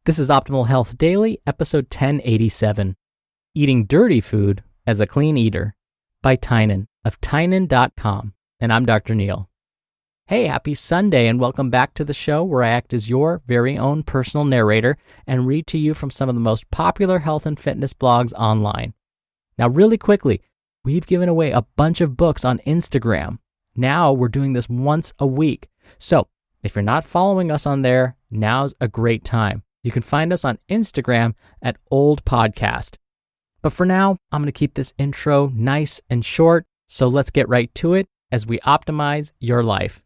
This is Optimal Health Daily, episode 1087, Eating Dirty Food as a Clean Eater, by Tynan of Tynan.com, and I'm Dr. Neil. Hey, happy Sunday, and welcome back to the show where I act as your very own personal narrator and read to you from some of the most popular health and fitness blogs online. Now, really quickly, we've given away a bunch of books on Instagram. Now we're doing this once a week. So if you're not following us on there, now's a great time. You can find us on Instagram at Old Podcast. But for now, I'm going to keep this intro nice and short, so let's get right to it as we optimize your life.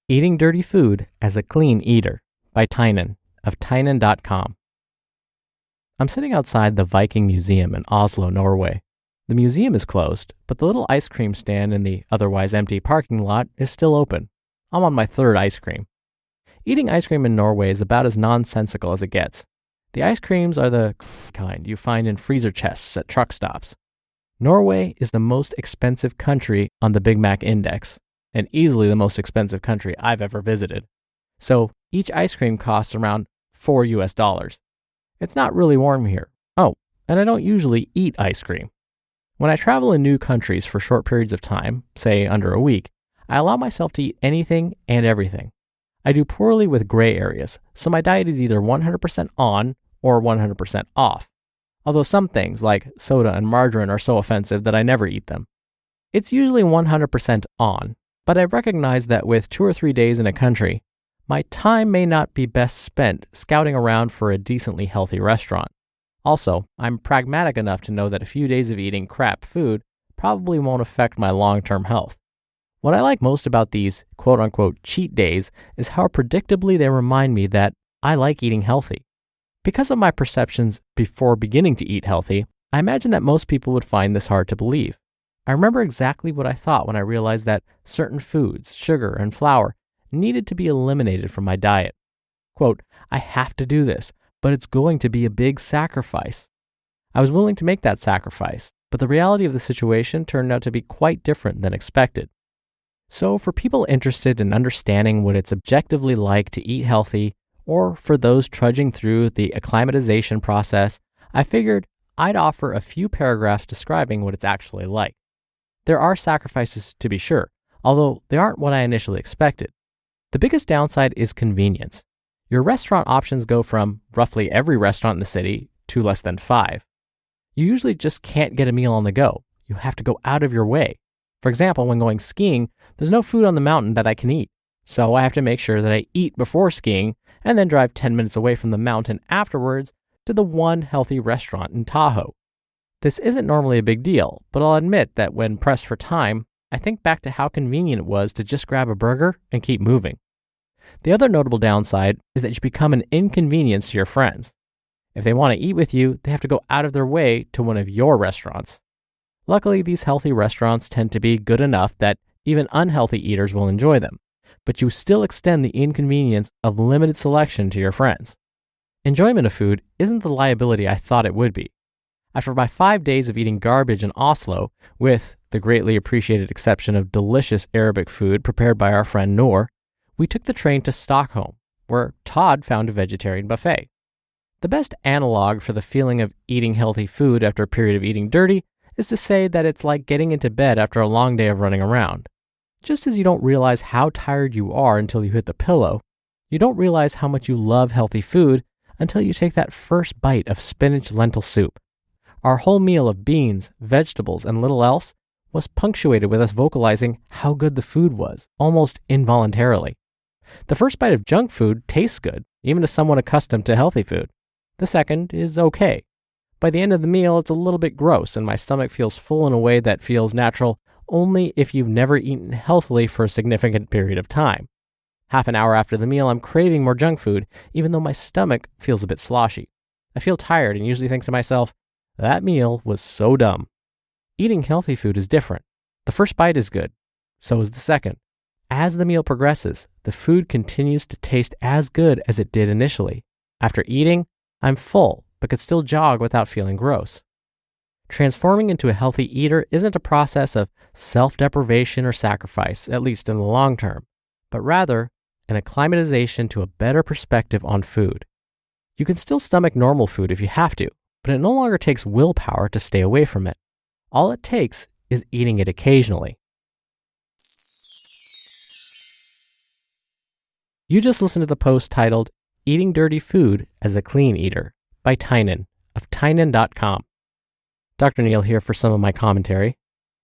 Eating Dirty Food as a Clean Eater, by Tynan of Tynan.com. I'm sitting outside the Viking Museum in Oslo, Norway. The museum is closed, but the little ice cream stand in the otherwise empty parking lot is still open. I'm on my third ice cream. Eating ice cream in Norway is about as nonsensical as it gets. The ice creams are the kind you find in freezer chests at truck stops. Norway is the most expensive country on the Big Mac Index, and easily the most expensive country I've ever visited. So each ice cream costs around $4. It's not really warm here. Oh, and I don't usually eat ice cream. When I travel in new countries for short periods of time, say under a week, I allow myself to eat anything and everything. I do poorly with gray areas, so my diet is either 100% on or 100% off. Although some things like soda and margarine are so offensive that I never eat them. It's usually 100% on, but I recognize that with 2 or 3 days in a country, my time may not be best spent scouting around for a decently healthy restaurant. Also, I'm pragmatic enough to know that a few days of eating crap food probably won't affect my long-term health. What I like most about these quote-unquote cheat days is how predictably they remind me that I like eating healthy. Because of my perceptions before beginning to eat healthy, I imagine that most people would find this hard to believe. I remember exactly what I thought when I realized that certain foods, sugar and flour, needed to be eliminated from my diet. Quote, I have to do this, but it's going to be a big sacrifice. I was willing to make that sacrifice, but the reality of the situation turned out to be quite different than expected. So for people interested in understanding what it's objectively like to eat healthy, or for those trudging through the acclimatization process, I figured I'd offer a few paragraphs describing what it's actually like. There are sacrifices to be sure, although they aren't what I initially expected. The biggest downside is convenience. Your restaurant options go from roughly every restaurant in the city to less than 5. You usually just can't get a meal on the go. You have to go out of your way. For example, when going skiing, there's no food on the mountain that I can eat. So I have to make sure that I eat before skiing and then drive 10 minutes away from the mountain afterwards to the one healthy restaurant in Tahoe. This isn't normally a big deal, but I'll admit that when pressed for time, I think back to how convenient it was to just grab a burger and keep moving. The other notable downside is that you become an inconvenience to your friends. If they want to eat with you, they have to go out of their way to one of your restaurants. Luckily, these healthy restaurants tend to be good enough that even unhealthy eaters will enjoy them, but you still extend the inconvenience of limited selection to your friends. Enjoyment of food isn't the liability I thought it would be. After my 5 days of eating garbage in Oslo, with the greatly appreciated exception of delicious Arabic food prepared by our friend Noor, we took the train to Stockholm, where Todd found a vegetarian buffet. The best analog for the feeling of eating healthy food after a period of eating dirty is to say that it's like getting into bed after a long day of running around. Just as you don't realize how tired you are until you hit the pillow, you don't realize how much you love healthy food until you take that first bite of spinach lentil soup. Our whole meal of beans, vegetables, and little else was punctuated with us vocalizing how good the food was, almost involuntarily. The first bite of junk food tastes good, even to someone accustomed to healthy food. The second is okay. By the end of the meal, it's a little bit gross, and my stomach feels full in a way that feels natural only if you've never eaten healthily for a significant period of time. Half an hour after the meal, I'm craving more junk food, even though my stomach feels a bit sloshy. I feel tired and usually think to myself, that meal was so dumb. Eating healthy food is different. The first bite is good. So is the second. As the meal progresses, the food continues to taste as good as it did initially. After eating, I'm full, but could still jog without feeling gross. Transforming into a healthy eater isn't a process of self-deprivation or sacrifice, at least in the long term, but rather and acclimatization to a better perspective on food. You can still stomach normal food if you have to, but it no longer takes willpower to stay away from it. All it takes is eating it occasionally. You just listened to the post titled, Eating Dirty Food as a Clean Eater by Tynan of Tynan.com. Dr. Neal here for some of my commentary.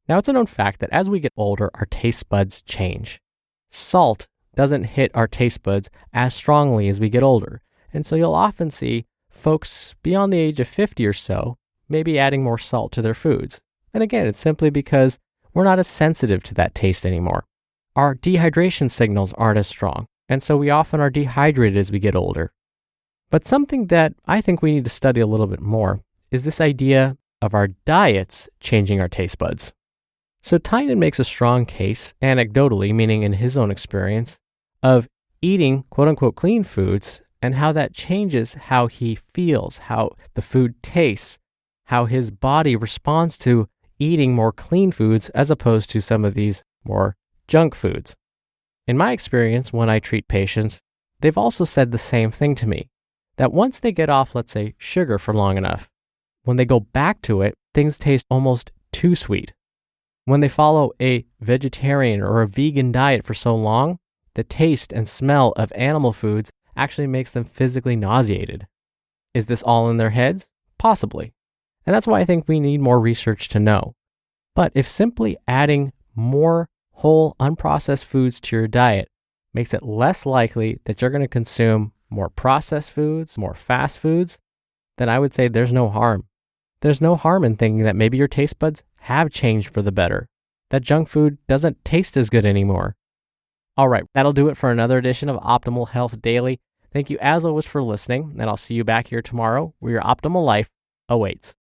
Now, it's a known fact that as we get older, our taste buds change. Salt doesn't hit our taste buds as strongly as we get older, and so you'll often see folks beyond the age of 50 or so maybe adding more salt to their foods. And again, it's simply because we're not as sensitive to that taste anymore. Our dehydration signals aren't as strong, and so we often are dehydrated as we get older. But something that I think we need to study a little bit more is this idea of our diets changing our taste buds. So Tynan makes a strong case, anecdotally, meaning in his own experience, of eating quote-unquote clean foods and how that changes how he feels, how the food tastes, how his body responds to eating more clean foods as opposed to some of these more junk foods. In my experience, when I treat patients, they've also said the same thing to me, that once they get off, let's say, sugar for long enough, when they go back to it, things taste almost too sweet. When they follow a vegetarian or a vegan diet for so long, the taste and smell of animal foods actually makes them physically nauseated. Is this all in their heads? Possibly. And that's why I think we need more research to know. But if simply adding more whole, unprocessed foods to your diet makes it less likely that you're going to consume more processed foods, more fast foods, then I would say there's no harm. There's no harm in thinking that maybe your taste buds have changed for the better, that junk food doesn't taste as good anymore. All right, that'll do it for another edition of Optimal Health Daily. Thank you as always for listening, and I'll see you back here tomorrow where your optimal life awaits.